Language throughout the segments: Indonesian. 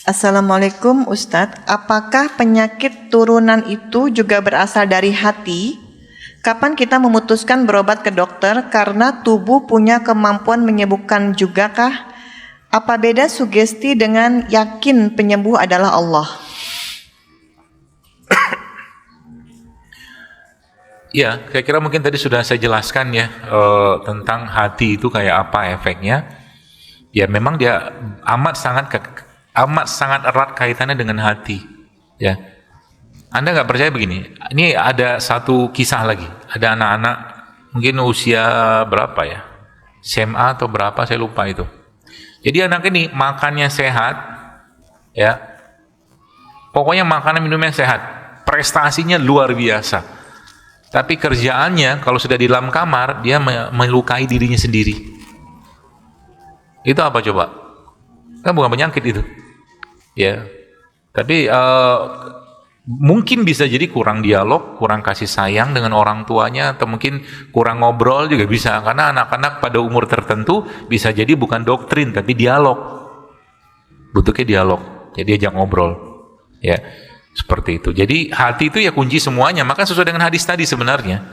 Assalamualaikum Ustadz, apakah penyakit turunan itu juga berasal dari hati? Kapan kita memutuskan berobat ke dokter karena tubuh punya kemampuan menyembuhkan juga kah? Apa beda sugesti dengan yakin penyembuh adalah Allah? Ya, saya kira mungkin tadi sudah saya jelaskan ya tentang hati itu kayak apa efeknya. Ya memang dia amat sangat erat kaitannya dengan hati. Ya, Anda nggak percaya begini? Ini ada satu kisah lagi. Ada anak-anak mungkin usia berapa ya? SMA atau berapa saya lupa itu. Jadi anak ini makannya sehat, ya. Pokoknya makanan minumnya sehat, prestasinya luar biasa. Tapi kerjaannya kalau sudah di dalam kamar dia melukai dirinya sendiri. Itu apa coba? Kan bukan penyakit itu. Ya, tapi mungkin bisa jadi kurang dialog, kurang kasih sayang dengan orang tuanya, atau mungkin kurang ngobrol juga bisa. Karena anak-anak pada umur tertentu bisa jadi bukan doktrin, tapi dialog. Butuhnya dialog, jadi diajak ngobrol. Ya, seperti itu. Jadi hati itu ya kunci semuanya. Maka sesuai dengan hadis tadi sebenarnya.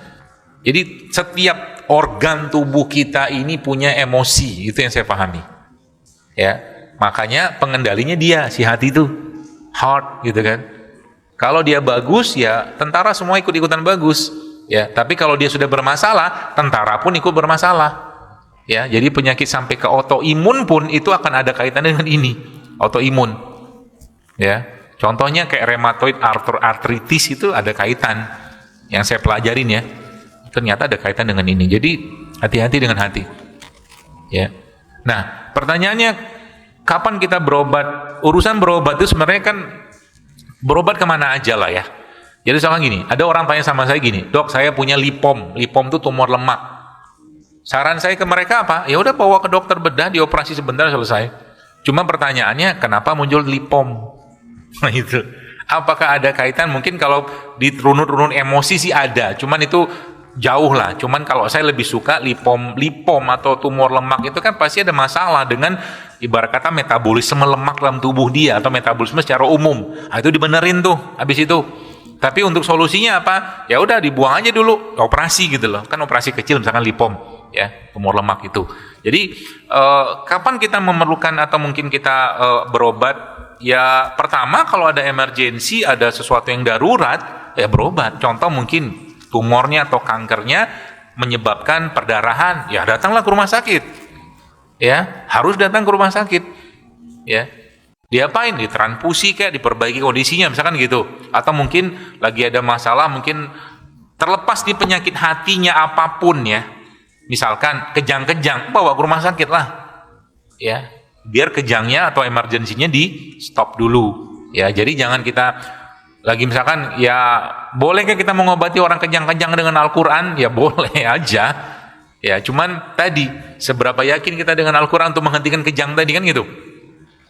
Jadi setiap organ tubuh kita ini punya emosi, itu yang saya pahami. Ya. Makanya pengendalinya dia, si hati itu, heart gitu kan. Kalau dia bagus ya tentara semua ikut-ikutan bagus. Ya, tapi kalau dia sudah bermasalah, tentara pun ikut bermasalah. Ya, jadi penyakit sampai ke autoimun pun itu akan ada kaitannya dengan ini, autoimun. Ya, contohnya kayak rheumatoid arthritis itu ada kaitan. Yang saya pelajarin ya, ternyata ada kaitan dengan ini. Jadi hati-hati dengan hati. Ya. Nah, pertanyaannya kapan kita berobat? Urusan berobat itu sebenarnya kan berobat kemana aja lah ya. Jadi soalnya gini, ada orang tanya sama saya gini, dok saya punya lipom itu tumor lemak. Saran saya ke mereka apa? Ya udah bawa ke dokter bedah, dioperasi sebentar selesai. Cuma pertanyaannya kenapa muncul lipom? Nah itu, apakah ada kaitan? Mungkin kalau di runut-runut emosi sih ada, cuman itu jauh lah. Cuman kalau saya lebih suka lipom atau tumor lemak itu kan pasti ada masalah dengan ibarat kata metabolisme lemak dalam tubuh dia atau metabolisme secara umum. Nah, itu dibenerin tuh habis itu. Tapi untuk solusinya apa? Ya udah dibuang aja dulu, operasi gitu loh. Kan operasi kecil misalkan lipom ya, tumor lemak itu. Jadi kapan kita memerlukan atau mungkin kita berobat? Ya pertama kalau ada emergensi, ada sesuatu yang darurat, ya berobat. Contoh mungkin tumornya atau kankernya menyebabkan perdarahan, ya datanglah ke rumah sakit. Ya, harus datang ke rumah sakit. Ya. Diapain? Ditransfusi kayak diperbaiki kondisinya misalkan gitu. Atau mungkin lagi ada masalah, mungkin terlepas di penyakit hatinya apapun ya. Misalkan kejang-kejang, bawa ke rumah sakit lah. Ya. Biar kejangnya atau emergensinya di stop dulu. Ya, jadi jangan kita lagi misalkan ya bolehkah kita mengobati orang kejang-kejang dengan Al-Qur'an? Ya boleh aja. Ya, cuman tadi seberapa yakin kita dengan Al-Qur'an untuk menghentikan kejang tadi kan gitu.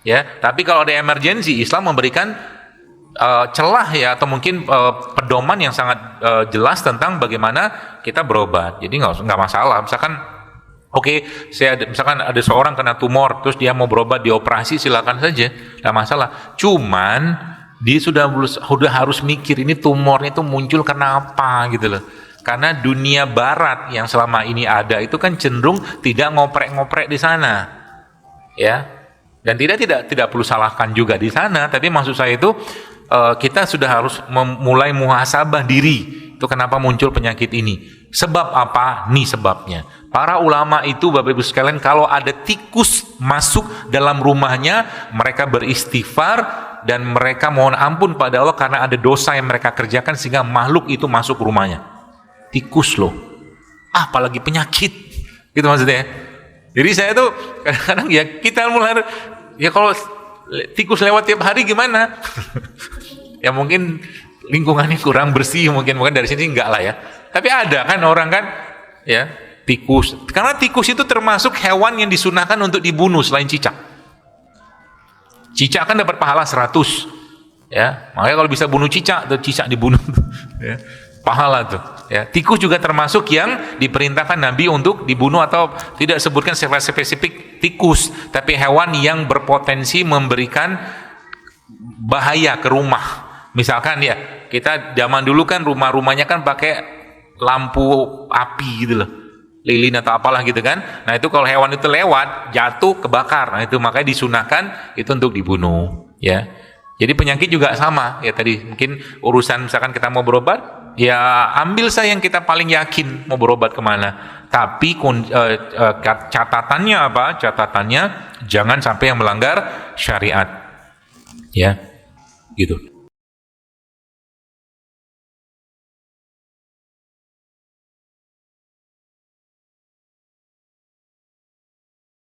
Ya, tapi kalau ada emergensi, Islam memberikan celah ya atau mungkin pedoman yang sangat jelas tentang bagaimana kita berobat. Jadi nggak masalah. Misalkan oke, misalkan ada seorang kena tumor terus dia mau berobat dioperasi silakan saja, nggak masalah. Cuman dia sudah harus mikir ini tumornya itu muncul karena apa gitu loh. Karena dunia barat yang selama ini ada itu kan cenderung tidak ngoprek-ngoprek di sana. Ya. Dan tidak perlu salahkan juga di sana, tapi maksud saya itu kita sudah harus mulai muhasabah diri. Itu kenapa muncul penyakit ini. Sebab apa? Nih sebabnya. Para ulama itu Bapak Ibu sekalian kalau ada tikus masuk dalam rumahnya, mereka beristighfar dan mereka mohon ampun pada Allah karena ada dosa yang mereka kerjakan sehingga makhluk itu masuk ke rumahnya. Tikus loh, apalagi penyakit, gitu maksudnya. Jadi saya tuh kadang-kadang ya kita mulai ya kalau tikus lewat tiap hari gimana? Ya mungkin lingkungannya kurang bersih, mungkin dari sini enggak lah ya. Tapi ada kan orang kan, ya tikus. Karena tikus itu termasuk hewan yang disunahkan untuk dibunuh selain cicak. Cicak kan dapat pahala 100, ya. Makanya kalau bisa bunuh cicak, tuh cicak dibunuh, ya. Pahala tuh ya. Tikus juga termasuk yang diperintahkan Nabi untuk dibunuh atau tidak sebutkan secara spesifik tikus, tapi hewan yang berpotensi memberikan bahaya ke rumah. Misalkan ya, kita zaman dulu kan rumah-rumahnya kan pakai lampu api gitu loh, lilin atau apalah gitu kan. Nah itu kalau hewan itu lewat, jatuh, kebakar. Nah itu makanya disunahkan itu untuk dibunuh, ya. Jadi penyakit juga sama, ya tadi mungkin urusan misalkan kita mau berobat, ya ambil saya yang kita paling yakin mau berobat kemana. Tapi catatannya apa? Catatannya jangan sampai yang melanggar syariat, ya, gitu.